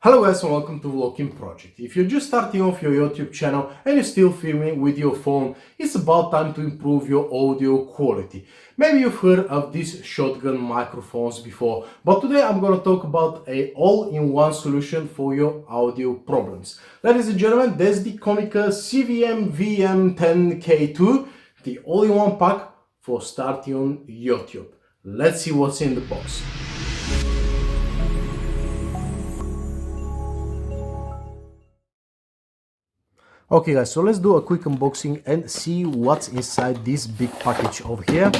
Hello guys and welcome to VoloKin Project. If you're just starting off your YouTube channel and you're still filming with your phone, it's about time to improve your audio quality. Maybe you've heard of these shotgun microphones before, but today I'm going to talk about a all-in-one solution for your audio problems. Ladies and gentlemen, there's the Comica CVM VM10K2, the all-in-one pack for starting on YouTube. Let's see what's in the box. Okay guys, so let's do a quick unboxing and see what's inside this big package over here.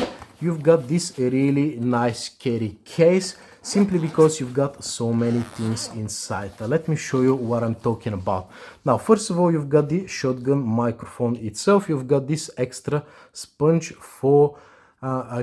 You've got this really nice carry case, simply because you've got so many things inside. Let me show you what I'm talking about. Now, first of all, you've got the shotgun microphone itself. You've got this extra sponge for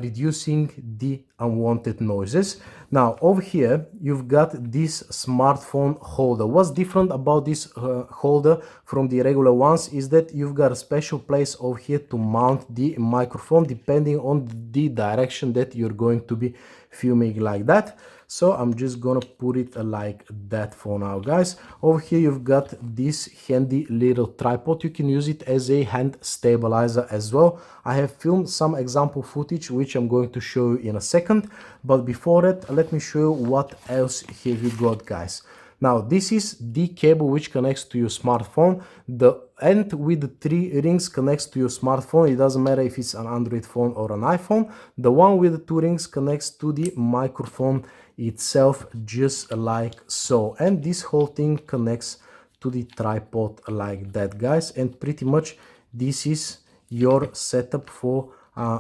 reducing the unwanted noises. Now over here you've got this smartphone holder. What's different about this holder from the regular ones is that you've got a special place over here to mount the microphone depending on the direction that you're going to be filming, like that. So I'm just gonna put it like that for now, guys. Over here you've got this handy little tripod. You can use it as a hand stabilizer as well. I have filmed some example footage which I'm going to show you in a second, but before that let me show you what else have you got, guys. Now this is the cable which connects to your smartphone. The end with the 3 rings connects to your smartphone. It doesn't matter if it's an Android phone or an iPhone. The one with the 2 rings connects to the microphone itself, just like so. And this whole thing connects to the tripod like that, guys. And pretty much this is your setup for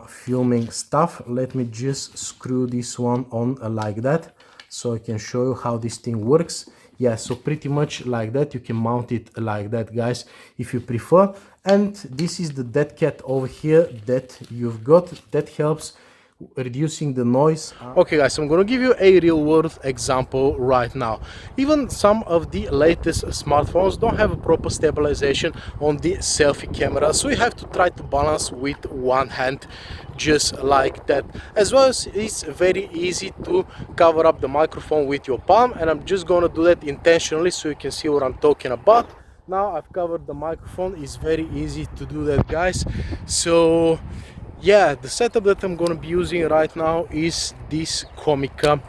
filming stuff. Let me just screw this one on like that so I can show you how this thing works. Yeah, so pretty much like that. You can mount it like that, guys, if you prefer. And this is the dead cat over here that you've got that helps reducing the noise. Okay guys, I'm gonna give you a real world example right now. Even some of the latest smartphones don't have a proper stabilization on the selfie camera, so you have to try to balance with one hand, just like that. As well as it's very easy to cover up the microphone with your palm, and I'm just gonna do that intentionally so you can see what I'm talking about. Now I've covered the microphone. It's very easy to do that, guys. So yeah, the setup that I'm gonna be using right now is this Comica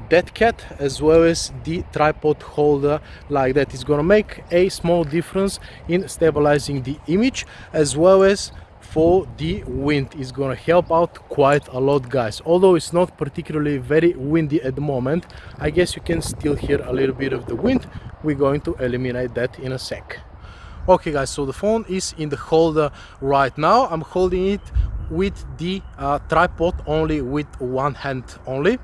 dead cat, as well as the tripod holder like that. It's gonna make a small difference in stabilizing the image, as well as for the wind. It's gonna help out quite a lot, guys. Although it's not particularly very windy at the moment, I guess you can still hear a little bit of the wind. We're going to eliminate that in a sec. Okay guys, so the phone is in the holder right now. I'm holding it with the tripod only, with one hand only,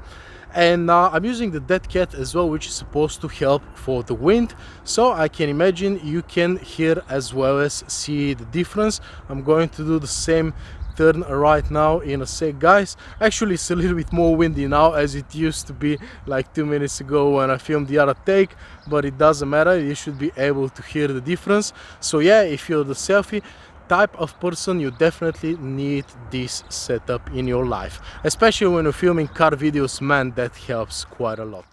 and I'm using the dead cat as well, which is supposed to help for the wind. So I can imagine you can hear as well as see the difference. I'm going to do the same turn right now in a sec, guys. Actually it's a little bit more windy now as it used to be like 2 minutes ago when I filmed the other take, but it doesn't matter. You should be able to hear the difference. So yeah, if you're the selfie type of person, you definitely need this setup in your life, especially when you're filming car videos. Man, that helps quite a lot.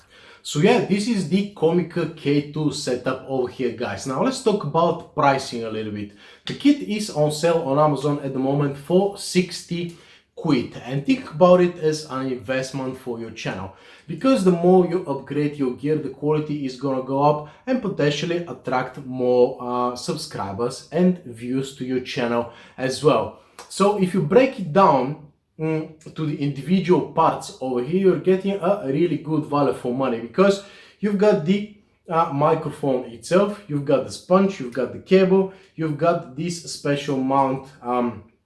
So yeah, this is the Comica K2 setup over here, guys. Now let's talk about pricing a little bit. The kit is on sale on Amazon at the moment for 60 quid, and think about it as an investment for your channel, because the more you upgrade your gear, the quality is gonna go up and potentially attract more subscribers and views to your channel as well. So if you break it down to the individual parts over here, you're getting a really good value for money, because you've got the microphone itself, you've got the sponge, you've got the cable, you've got this special mount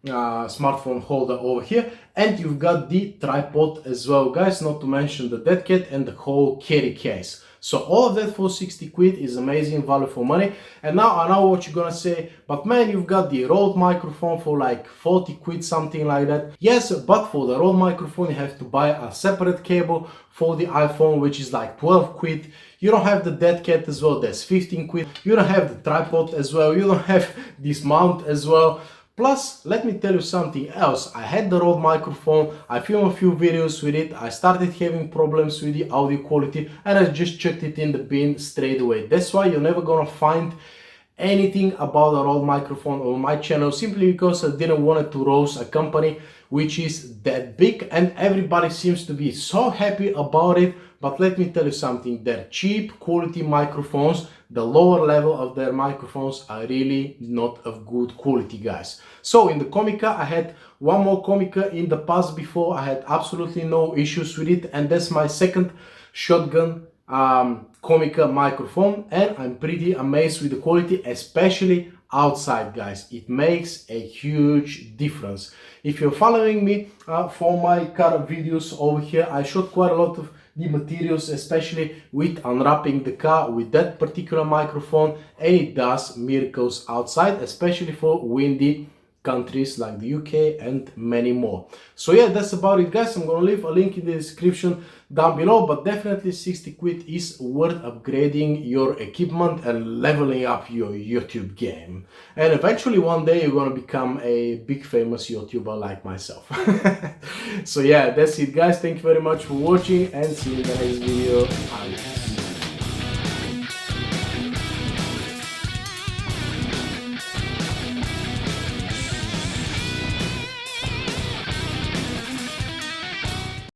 smartphone holder over here, and you've got the tripod as well, guys, not to mention the dead cat and the whole carry case. So all of that for 60 quid is amazing value for money. And now I know what you're gonna say, but man, you've got the Rode microphone for like 40 quid, something like that. Yes, but for the Rode microphone you have to buy a separate cable. For the iPhone, which is like 12 quid. You don't have the dead cat as well, that's 15 quid. You don't have the tripod as well, you don't have this mount as well. Plus, let me tell you something else. I had the Rode microphone, I filmed a few videos with it, I started having problems with the audio quality, and I just chucked it in the bin straight away. That's why you're never gonna find anything about a Rode microphone on my channel, simply because I didn't want to roast a company which is that big and everybody seems to be so happy about it. But let me tell you something, they're cheap quality microphones. The lower level of their microphones are really not of good quality, guys. So in the Comica, I had one more Comica in the past before. I had absolutely no issues with it, and that's my second shotgun Comica microphone, and I'm pretty amazed with the quality, especially outside, guys. It makes a huge difference. If you're following me for my car videos over here, I shot quite a lot of the materials, especially with unwrapping the car with that particular microphone, and it does miracles outside, especially for windy countries like the UK and many more. So yeah, that's about it, guys. I'm gonna leave a link in the description down below, but definitely 60 quid is worth upgrading your equipment and leveling up your YouTube game. And eventually one day you're gonna become a big famous YouTuber like myself. So yeah, that's it, guys. Thank you very much for watching, and see you in the next video. Adios.